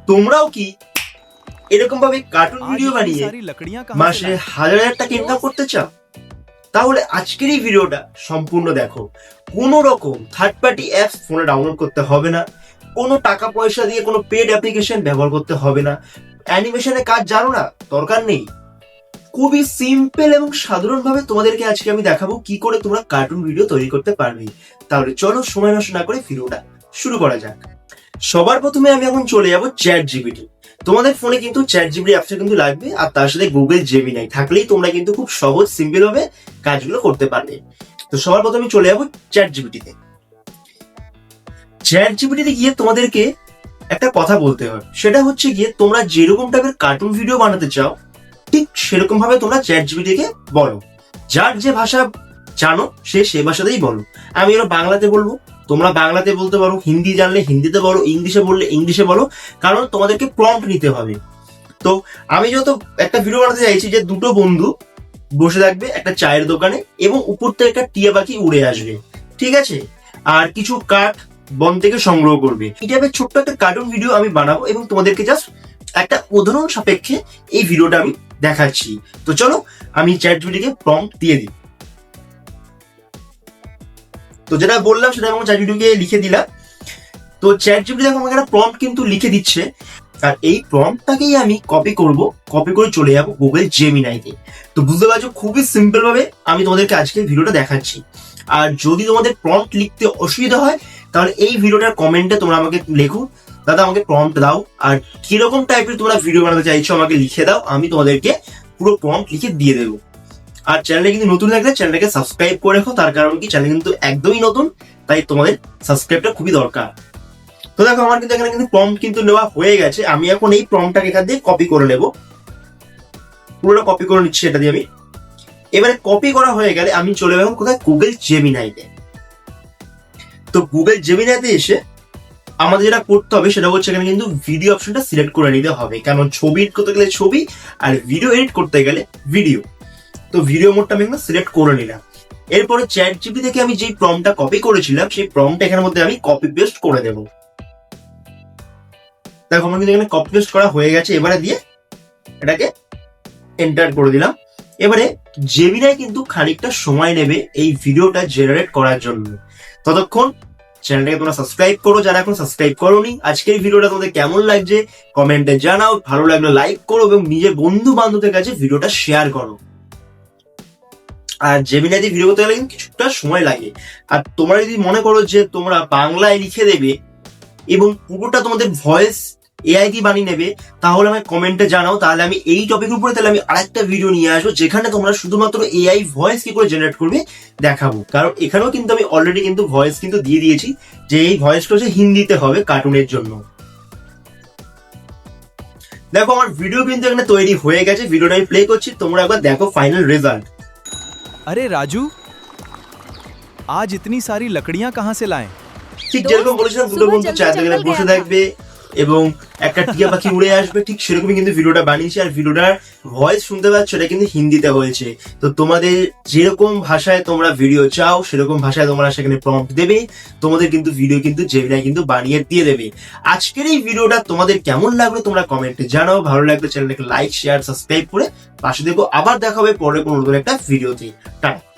তোমরাও কি এরকম ভাবে কার্টুন ভিডিও বানিয়ে মাসে 1000 টাকা ইনকাম করতে চাও? তাহলে আজকের এই ভিডিওটা সম্পূর্ণ দেখো। কোনো রকম থার্ড পার্টি অ্যাপস ফোনে ডাউনলোড করতে হবে না, কোনো টাকা পয়সা দিয়ে কোনো পেড অ্যাপ্লিকেশন ব্যবহার করতে হবে না। অ্যানিমেশনের কাজ জানো না, দরকার নেই। খুবই সিম্পল এবং সাধারণ ভাবে তোমাদেরকে আজকে আমি দেখাবো কি করে তোমরা কার্টুন ভিডিও তৈরি করতে পারবে। তাহলে চলো সময় নষ্ট না করে ভিডিওটা শুরু করা যাক। সবার প্রথমে আমি এখন চলে যাবো চ্যাট জিপিটি। তোমাদের ফোনে কিন্তু চ্যাট জিপিটি অ্যাপসটা কিন্তু লাগবে, আর তার সাথে গুগল জেমিনাই থাকলেই তোমরা কিন্তু খুব সহজ সিম্পল ভাবে কাজগুলো করতে পারবে। তো সবার প্রথমে চলে যাবো চ্যাট জিপিটিতে। চ্যাট জিপিটিতে গিয়ে তোমাদেরকে একটা কথা বলতে হয়, সেটা হচ্ছে গিয়ে তোমরা যেরকম টাইপের কার্টুন ভিডিও বানাতে চাও ঠিক সেরকম ভাবে তোমরা চ্যাট জিপিটিকে বলো। যার যে ভাষা জানো সে ভাষাতেই বলো। আমি এবার বাংলাতে বলবো, তোমরা বাংলাতে বলতে পারো, হিন্দি জানলে হিন্দিতে বলো, ইংলিশে বললে ইংলিশে বলো, কারণ তোমাদেরকে প্রম্পট নিতে হবে। তো আমি যত একটা ভিডিও বানাতে চাইছি যে দুটো বন্ধু বসে থাকবে একটা চায়ের দোকানে এবং উপর থেকে একটা টিয়া পাখি উড়ে আসবে, ঠিক আছে, আর কিছু কাঠ বন থেকে সংগ্রহ করবে। এই টাইপের ছোট্ট একটা কার্টুন ভিডিও আমি বানাবো এবং তোমাদেরকে জাস্ট একটা উদাহরণ সাপেক্ষে এই ভিডিওটা আমি দেখাচ্ছি। তো চলো আমি চ্যাট জিপিটিকে প্রম্পট দিয়ে দিই। তো যেটা বললাম সেটা আমি চ্যাট জিপিটিকে লিখে দিলাম। তো চ্যাট জিপিটি দেখো আমাকে একটা প্রম্পট কিন্তু লিখে দিচ্ছে, আর এই প্রম্পটটাকেই আমি কপি করে চলে যাবো গুগল জেমিনাইতে। তো বুঝতে পারছো খুবই সিম্পল ভাবে আমি তোমাদেরকে আজকে ভিডিওটা দেখাচ্ছি। আর যদি তোমাদের প্রম্পট লিখতে অসুবিধা হয় তাহলে এই ভিডিওটার কমেন্টে তোমরা আমাকে লেখো, দাদা আমাকে প্রম্পট দাও, আর কিরকম টাইপের তোমরা ভিডিও বানাতে চাইছো আমাকে লিখে দাও, আমি তোমাদেরকে পুরো প্রম্পট লিখে দিয়ে দেবো। আর চ্যানেলে কিন্তু নতুন লাগলে চ্যানেলটাকে সাবস্ক্রাইব করে রাখো, তার কারণ কি চ্যানেল কিন্তু একদমই নতুন, তাই তোমাদের সাবস্ক্রাইবটা খুবই দরকার। তো দেখো আমার কিন্তু এখানে কিন্তু প্রম্পট কিন্তু নেওয়া হয়ে গেছে। আমি এখন এই প্রম্পটটাকে এখান দিয়ে কপি করে নেব, পুরোটা কপি করে নিচ্ছি এটা দিয়ে আমি। এবারে কপি করা হয়ে গেলে আমি চলে যাবো কোথায়, গুগল জেমিনাইতে। তো গুগল জেমিনাইতে এসে আমাদের যেটা করতে হবে সেটা হচ্ছে এখানে কিন্তু ভিডিও অপশনটা সিলেক্ট করে নিতে হবে, কারণ ছবি এডিট করতে গেলে ছবি আর ভিডিও এডিট করতে গেলে ভিডিও। তো ভিডিও মোডটা আমি এখানে সিলেক্ট করে নিলাম। এরপরে চ্যাট জিপিটি থেকে আমি যে প্রম্পটটা কপি করেছিলাম সেই প্রম্পটটা এখানের মধ্যে আমি কপি পেস্ট করে দেবো। দেখো আমার কিন্তু এখানে কপি পেস্ট করা হয়ে গেছে। এবারে দিয়ে এটাকে এন্টার করে দিলাম। এবারে জেমিনাই কিন্তু খানিকটা সময় নেবে এই ভিডিওটা জেনারেট করার জন্য। ততক্ষণ চ্যানেলটাকে তোমরা সাবস্ক্রাইব করো যারা এখন সাবস্ক্রাইব করোনি। আজকের ভিডিওটা তোমাদের কেমন লাগছে কমেন্টে জানাও, ভালো লাগলে লাইক করো এবং নিজের বন্ধু বান্ধবদের কাছে ভিডিওটা শেয়ার করো। আর জেমিনাইতে ভিডিও করতে গেলে কিন্তু কিছুটা সময় লাগে। আর তোমরা যদি মনে করো যে তোমরা বাংলায় লিখে দেবে এবং পুরোটা তোমাদের ভয়েস এআই দিয়ে বানিয়ে নেবে, তাহলে আমাকে কমেন্টে জানাও, তাহলে আমি এই টপিকের উপরে তাহলে আমি আরেকটা ভিডিও নিয়ে আসবো যেখানে তোমরা শুধুমাত্র এআই ভয়েস কি করে জেনারেট করবে দেখাবো। কারণ এখানেও কিন্তু আমি অলরেডি কিন্তু ভয়েস কিন্তু দিয়ে দিয়েছি যে এই ভয়েসটা হচ্ছে হিন্দিতে হবে কার্টুনের জন্য। দেখো আমার ভিডিও কিন্তু এখানে তৈরি হয়ে গেছে, ভিডিওটা আমি প্লে করছি, তোমরা একবার দেখো ফাইনাল রেজাল্ট। अरे राजू, आज इतनी सारी लकड़ियां कहाँ से लाए? ঠিক যেরকম বলেছিলাম দুটো বন্ধু চায়ের দোকানে বসে থাকবে এবং একটা টিয়া পাখি উড়ে আসবে, ঠিক সেরকমই কিন্তু ভিডিওটা বানিয়েছি। আর ভিডিওটার ভয়েস শুনতে পাচ্ছ এটা কিন্তু হিন্দিতে হয়েছে। তো তোমাদের যেরকম ভাষায় তোমরা ভিডিও চাও সেরকম ভাষায় তোমরা সেখানে প্রম্পট দেবে, তোমাদের কিন্তু ভিডিও কিন্তু জেমিনাই কিন্তু বানিয়ে দিয়ে দেবে। আজকের এই ভিডিওটা তোমাদের কেমন লাগলো তোমরা কমেন্টে জানাও, ভালো লাগলে চ্যানেলটাকে লাইক শেয়ার সাবস্ক্রাইব করে পাশে দেখো। আবার দেখা হবে পরে কোনো নতুন একটা ভিডিওতে। টাটা।